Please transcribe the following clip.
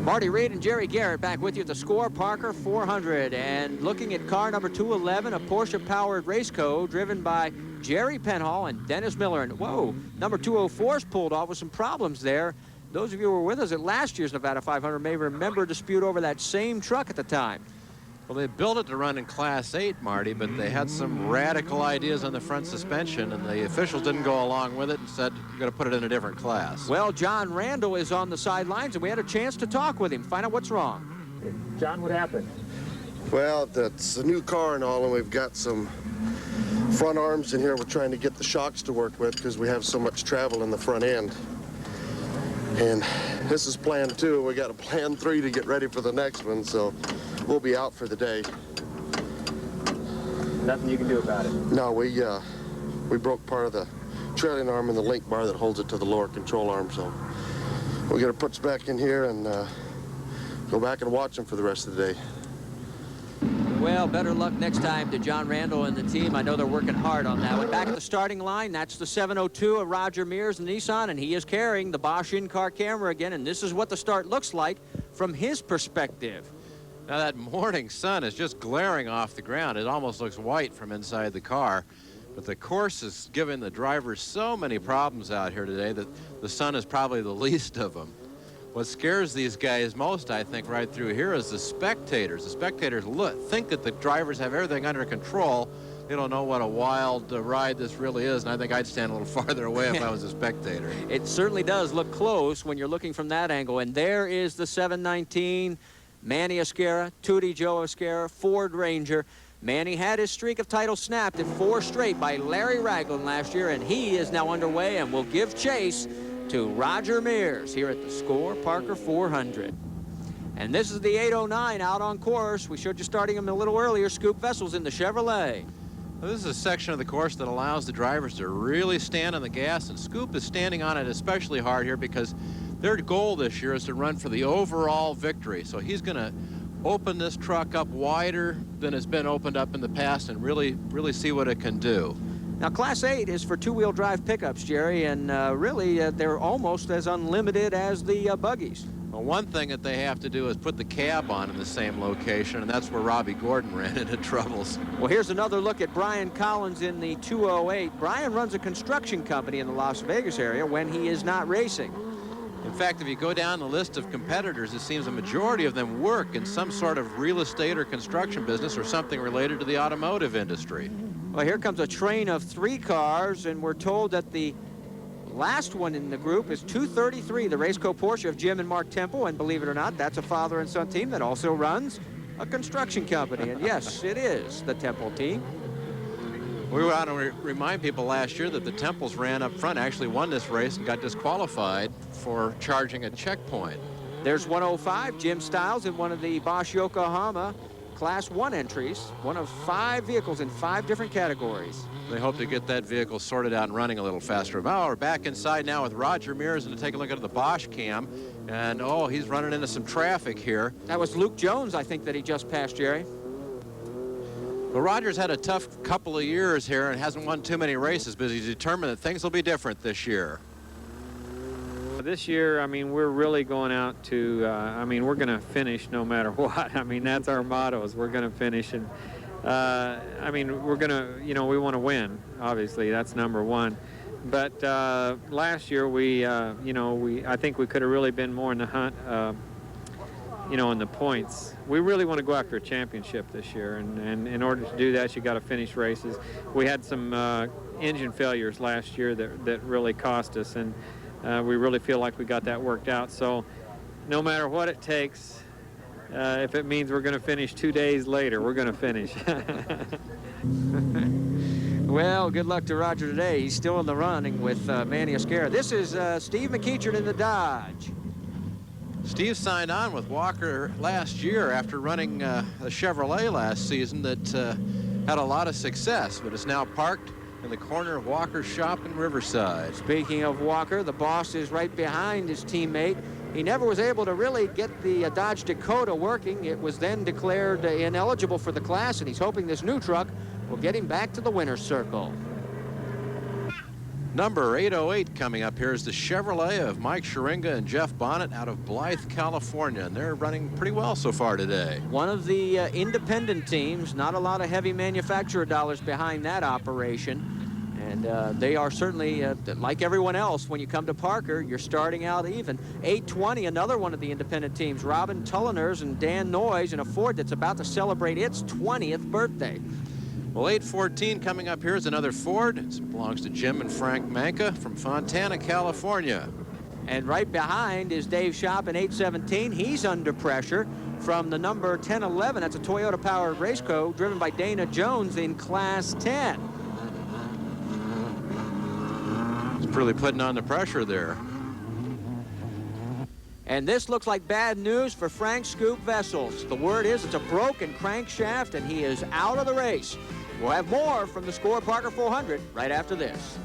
Marty Reed and Jerry Garrett back with you at the Score Parker 400. And looking at car number 211, a Porsche-powered race code driven by Jerry Penhall and Dennis Miller. And, whoa, number 204's pulled off with some problems there. Those of you who were with us at last year's Nevada 500 may remember a dispute over that same truck at the time. Well, they built it to run in Class 8, Marty, but they had some radical ideas on the front suspension, and the officials didn't go along with it and said, you're going to put it in a different class. Well, John Randle is on the sidelines, and we had a chance to talk with him, find out what's wrong. John, what happened? Well, that's a new car and all, and we've got some front arms in here we're trying to get the shocks to work with because we have so much travel in the front end. And this is plan 2. We got a plan 3 to get ready for the next one, so we'll be out for the day. Nothing you can do about it? No, we broke part of the trailing arm and the link bar that holds it to the lower control arm, so we're going to put it back in here and go back and watch them for the rest of the day. Well, better luck next time to John Randle and the team. I know they're working hard on that one. Back at the starting line, that's the 702 of Roger Mears and Nissan, and he is carrying the Bosch in-car camera again, and this is what the start looks like from his perspective. Now, that morning sun is just glaring off the ground. It almost looks white from inside the car. But the course is giving the drivers so many problems out here today that the sun is probably the least of them. What scares these guys most, I think, right through here is the spectators. The spectators think that the drivers have everything under control. They don't know what a wild ride this really is, and I think I'd stand a little farther away if I was a spectator. It certainly does look close when you're looking from that angle. And there is the 719, Manny Oscara, Tootie Joe Oscara, Ford Ranger. Manny had his streak of titles snapped at 4 straight by Larry Ragland last year, and he is now underway and will give chase to Roger Mears here at the Score Parker 400. And this is the 809 out on course. We showed you starting him a little earlier. Scoop Vessel's in the Chevrolet. Well, this is a section of the course that allows the drivers to really stand on the gas, and Scoop is standing on it especially hard here because their goal this year is to run for the overall victory. So he's going to open this truck up wider than it's been opened up in the past and really see what it can do. Now, Class 8 is for two-wheel drive pickups, Jerry, and really they're almost as unlimited as the buggies. Well, one thing that they have to do is put the cab on in the same location, and that's where Robbie Gordon ran into troubles. Well, here's another look at Brian Collins in the 208. Brian runs a construction company in the Las Vegas area when he is not racing. In fact, if you go down the list of competitors, it seems a majority of them work in some sort of real estate or construction business or something related to the automotive industry. Well, here comes a train of 3 cars, and we're told that the last one in the group is 233, the Raceco Porsche of Jim and Mark Temple, and believe it or not, that's a father and son team that also runs a construction company, and yes, it is the Temple team. We want to remind people last year that the Temples ran up front, actually won this race and got disqualified for charging a checkpoint. There's 105, Jim Stiles in one of the Bosch Yokohama Class 1 entries, one of 5 vehicles in 5 different categories. They hope to get that vehicle sorted out and running a little faster. Well, we're back inside now with Roger Mears and to take a look at the Bosch cam. And, oh, he's running into some traffic here. That was Luke Jones, I think, that he just passed, Jerry. Well, Roger's had a tough couple of years here and hasn't won too many races, but he's determined that things will be different this year. This year, I mean, we're really going out to, I mean, we're going to finish no matter what. I mean, that's our motto, is we're going to finish. And, I mean, we're going to, you know, we want to win, obviously. That's number one. But last year, you know, I think we could have really been more in the hunt, you know, in the points. We really want to go after a championship this year. And in order to do that, you got to finish races. We had some engine failures last year that really cost us. And we really feel like we got that worked out. So no matter what it takes, if it means we're going to finish 2 days later, we're going to finish. Well, good luck to Roger today. He's still in the running with Manny Oscara. This is Steve McEachern in the Dodge. Steve signed on with Walker last year after running a Chevrolet last season that had a lot of success, but is now parked in the corner of Walker's shop in Riverside. Speaking of Walker, the boss is right behind his teammate. He never was able to really get the Dodge Dakota working. It was then declared ineligible for the class, and he's hoping this new truck will get him back to the winner's circle. Number 808 coming up here is the Chevrolet of Mike Scheringa and Jeff Bonnet out of Blythe, California, and they're running pretty well so far today. One of the independent teams, not a lot of heavy manufacturer dollars behind that operation. And they are certainly, like everyone else, when you come to Parker, you're starting out even. 820, another one of the independent teams, Robin Tulliners and Dan Noyes in a Ford that's about to celebrate its 20th birthday. Well, 814 coming up here is another Ford. It belongs to Jim and Frank Manka from Fontana, California. And right behind is Dave Shop in 817. He's under pressure from the number 1011. That's a Toyota-powered race car driven by Dana Jones in Class 10. It's really putting on the pressure there. And this looks like bad news for Frank Scoop Vessels. The word is it's a broken crankshaft, and he is out of the race. We'll have more from the Score Parker 400 right after this.